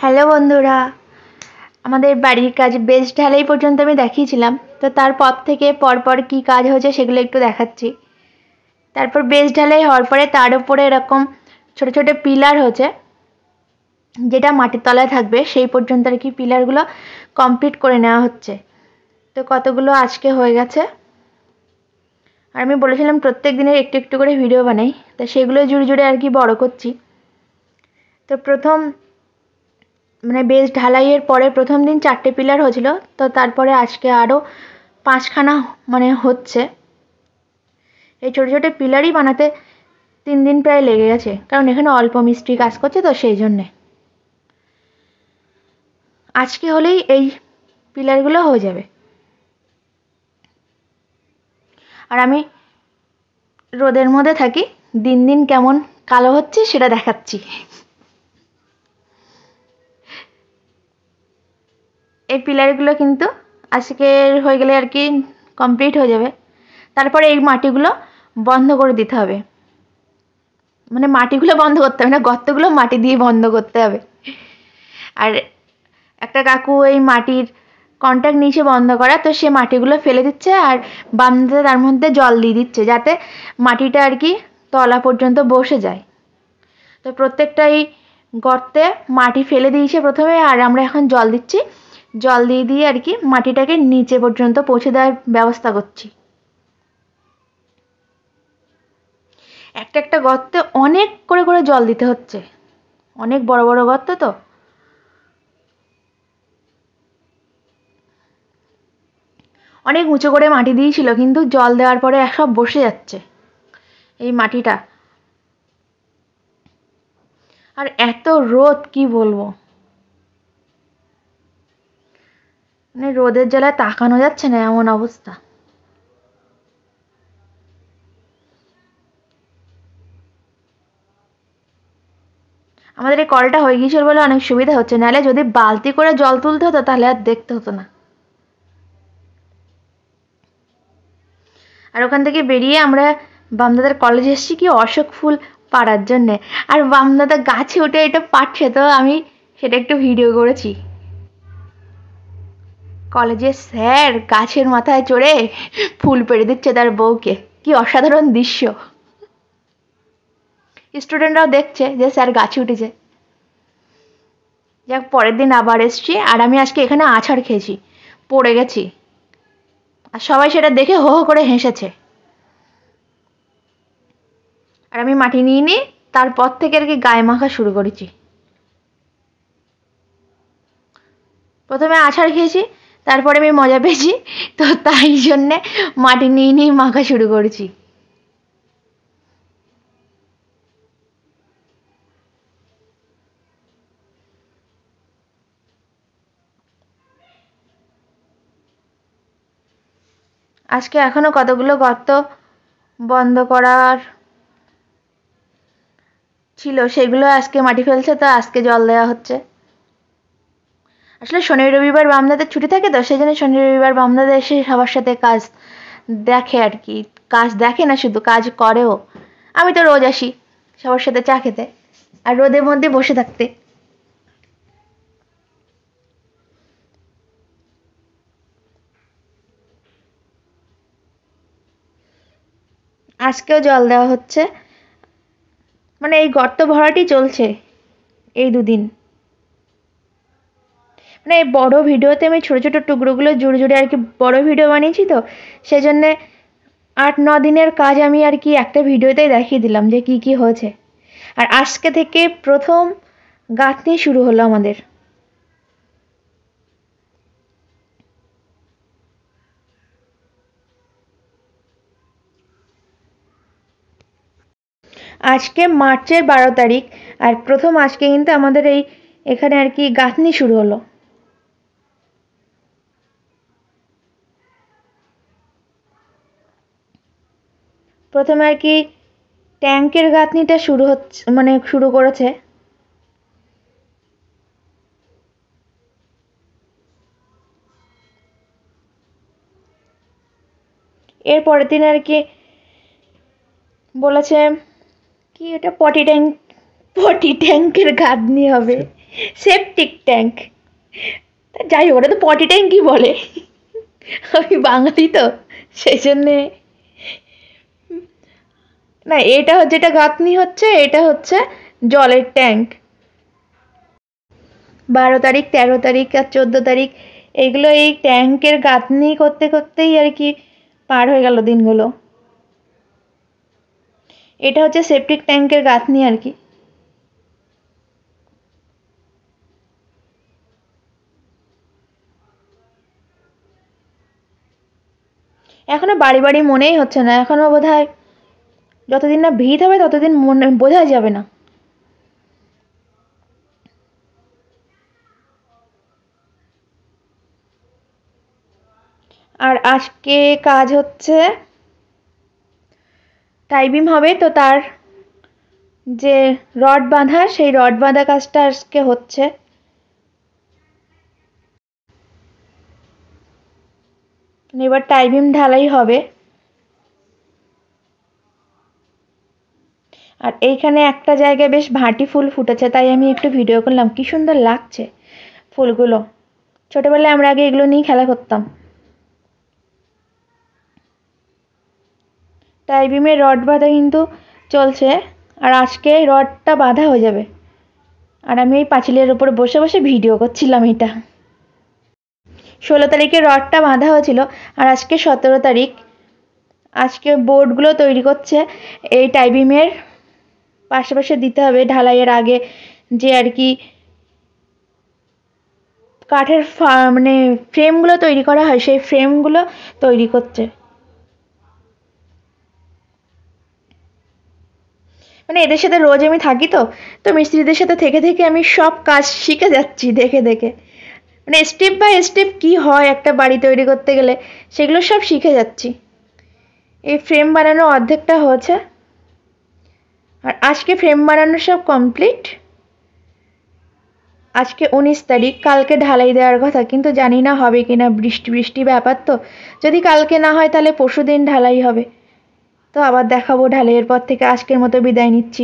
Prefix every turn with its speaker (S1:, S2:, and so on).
S1: Hello বন্ধুরা, আমাদের বাড়ির কাজ বেশ ঢালাই পর্যন্ত আমি দেখিয়েছিলাম। তো তারপর থেকে পরপর কি কাজ হয়েছে সেগুলো একটু দেখাচ্ছি। তারপর বেশ ঢালাই হওয়ার পরে তার উপরে এরকম ছোট ছোট পিলার হচ্ছে, যেটা মাটির তলায় থাকবে সেই পর্যন্ত আর কি পিলারগুলো কমপ্লিট করে নেওয়া হচ্ছে। তো কতগুলো আজকে হয়ে গেছে, আর আমি বলেছিলাম প্রত্যেক দিনের একটু একটু করে ভিডিও বানাই, তো সেগুলো জুড়ে জুড়ে আর কি বড় করছি। তো প্রথম বেশ ঢালাইয়ের পরে প্রথম দিন 4টে পিলার হয়েছিল, তো তারপরে আজকে আরও 5খানা হচ্ছে। এই ছোটো ছোটো পিলারই বানাতে 3 দিন প্রায় লেগে গেছে, কারণ এখানে অল্প মিস্ত্রি কাজ করছে, তো সেই জন্যে আজকে হলেই এই পিলারগুলো হয়ে যাবে। আর আমি রোদের মধ্যে থাকি, দিন দিন কেমন কালো হচ্ছে সেটা দেখাচ্ছি। এই পিলারগুলো কিন্তু আজকের হয়ে গেলে আর কি কমপ্লিট হয়ে যাবে। তারপরে এই মাটিগুলো বন্ধ করে দিতে হবে, মাটিগুলো বন্ধ করতে হবে না, গর্তগুলো মাটি দিয়ে বন্ধ করতে হবে। আর একটা কাকু এই মাটির কন্ট্যাক্ট নিচে বন্ধ করা, তো সে মাটিগুলো ফেলে দিচ্ছে আর বান্ধে তার মধ্যে জল দিয়ে দিচ্ছে, যাতে মাটিটা আর কি তলা পর্যন্ত বসে যায়। তো প্রত্যেকটাই গর্তে মাটি ফেলে দিয়েছে প্রথমে, আর আমরা এখন জল দিচ্ছি। জল দিয়ে দিয়ে আর কি মাটিটাকে নিচে পর্যন্ত পৌঁছে দেওয়ার ব্যবস্থা করছি। একটা একটা গর্তে অনেক করে করে জল দিতে হচ্ছে, অনেক বড় বড় গর্ত। তো অনেক উঁচু করে মাটি দিয়েছিল, কিন্তু জল দেওয়ার পরে সব বসে যাচ্ছে এই মাটিটা। আর এত রোদ কি বলবো, রোদের জ্বালায় তাকানো যাচ্ছে না, এমন অবস্থা। আমাদের এই কলটা হয়ে গিয়েছিল বলে অনেক সুবিধা হচ্ছে, নাহলে যদি বালতি করে জল তুলতে হতো তাহলে আর দেখতে হতো না। আর ওখান থেকে বেরিয়ে আমরা বামদাদার কলেজে এসেছি কি অশোক ফুল পাড়ার জন্যে। আর বামদাদা গাছে উঠে এটা পাচ্ছে, তো আমি সেটা একটু ভিডিও করেছি। কলেজের স্যার গাছের মাথায় চড়ে ফুল পেড়ে দিচ্ছে তার বউকে, কি অসাধারণ দৃশ্য। স্টুডেন্টরাও দেখছে যে স্যার গাছে উঠেছে। যাক, পরের দিন আবার এসছি, আর আমি আজকে এখানে আছাড় খেয়েছি, পড়ে গেছি। আর সবাই সেটা দেখে হো হো করে হেসেছে। আর আমি মাটি নিয়ে নিয়ে তারপর থেকে আর কি গায়ে মাখা শুরু করেছি। প্রথমে আছাড় খেয়েছি, তারপরে আমি মজা পেয়েছি, তো তাই জন্যে মাটি নিয়ে নিয়ে মাখা শুরু করেছি। আজকে এখনো কতগুলো গর্ত বন্ধ করার ছিল, সেগুলো আজকে মাটি ফেলছে, তো আজকে জল দেওয়া হচ্ছে। আসলে শনি রবিবার বামদাদের ছুটি থাকে, তো সেই জন্য শনি রবিবার বামদাদা এসে সবার সাথে কাজ দেখে আর কি। কাজ দেখে না, শুধু কাজ করেও। আমি তো রোজ আসি সবার সাথে চা খেতে আর রোদের মধ্যে বসে থাকতে। আজকেও জল দেওয়া হচ্ছে, এই গর্ত ভরাটি চলছে এই দুদিন। এই বড় ভিডিওতে আমি ছোট ছোট টুকরোগুলো জুড়ে জুড়ে আর কি বড় ভিডিও বানিয়েছি, তো সেই জন্যে 8-9 দিনের কাজ আমি আর কি একটা ভিডিওতেই দেখিয়ে দিলাম যে কি কি হয়েছে। আর আজকে থেকে প্রথম গাঁথনি শুরু হলো আমাদের। আজকে মার্চের 12 তারিখ, আর প্রথম আজকে কিন্তু আমাদের এখানে আর কি গাঁথনি শুরু হলো। প্রথমে আর কি ট্যাঙ্কের গাঁথনিটা শুরু হচ্ছে, শুরু করেছে। এর পরের দিন আর কি বলেছে কি এটা পটি ট্যাঙ্কের গাঁথনি হবে। সেপটিক ট্যাঙ্ক, যাই হোক ওটা তো পটি ট্যাঙ্কই বলে, আমি বাঙালি তো সেই জন্যে। না, এটা যেটা গাঁথনি হচ্ছে এটা হচ্ছে জলের ট্যাঙ্ক। 12 তারিখ 13 তারিখ আর 14 তারিখ এগুলো এই ট্যাঙ্কের গাঁথনি করতে করতেই আর কি পার হয়ে গেল দিনগুলো। এটা হচ্ছে সেপটিক ট্যাঙ্কের গাঁথনি আর কি। এখনো বাড়ি বাড়ি মনেই হচ্ছে না, এখনো বোধহয় যতদিন না ভিড় হবে ততদিন মনে বোঝা যাবে না। আর আজকে কাজ হচ্ছে টাই বিম হবে, তো তার যে রড বাঁধা সেই রড বাঁধা কাজটা আজকে হচ্ছে। এবার টাই বিম ঢালাই হবে। আর এইখানে একটা জায়গায় বেশ ভাটি ফুল ফুটেছে, তাই আমি একটু ভিডিও করলাম, কি সুন্দর লাগছে ফুলগুলো। ছোটবেলায় আমরা আগে এগুলো নিয়ে খেলা করতাম। টাই বিমের রড বাঁধা কিন্তু চলছে, আর আজকে রডটা বাঁধা হয়ে যাবে। আর আমি এই পাঁচিলের ওপর বসে বসে ভিডিও করছিলাম এটা। 16 তারিখে রডটা বাঁধা হয়েছিল, আর আজকে 17 তারিখ। আজকে বোর্ডগুলো তৈরি করছে, এই টাই বিমের পাশে পাশে দিতে হবে ঢালাইয়ের আগে, যে আর কি কাঠের মানে ফ্রেমগুলো তৈরি করা হয়, সেই ফ্রেমগুলো তৈরি করছে। মানে এদের সাথে রোজ আমি থাকি, তো তো মিস্ত্রিদের সাথে থেকে থেকে আমি সব কাজ শিখে যাচ্ছি দেখে দেখে। মানে স্টেপ বাই স্টেপ কি হয় একটা বাড়ি তৈরি করতে গেলে, সেগুলো সব শিখে যাচ্ছি। এই ফ্রেম বানানো অর্ধেকটা হয়েছে, আর আজকে ফ্রেম বানানো সব কমপ্লিট। আজকে 19 তারিখ, কালকে ঢালাই দেওয়ার কথা, কিন্তু জানি না হবে কিনা, বৃষ্টি বৃষ্টি ব্যাপার তো। যদি কালকে না হয় তাহলে পরশুদিন ঢালাই হবে। তো আবার দেখাবো ঢালাইয়ের পর থেকে। আজকের মতো বিদায় নিচ্ছি।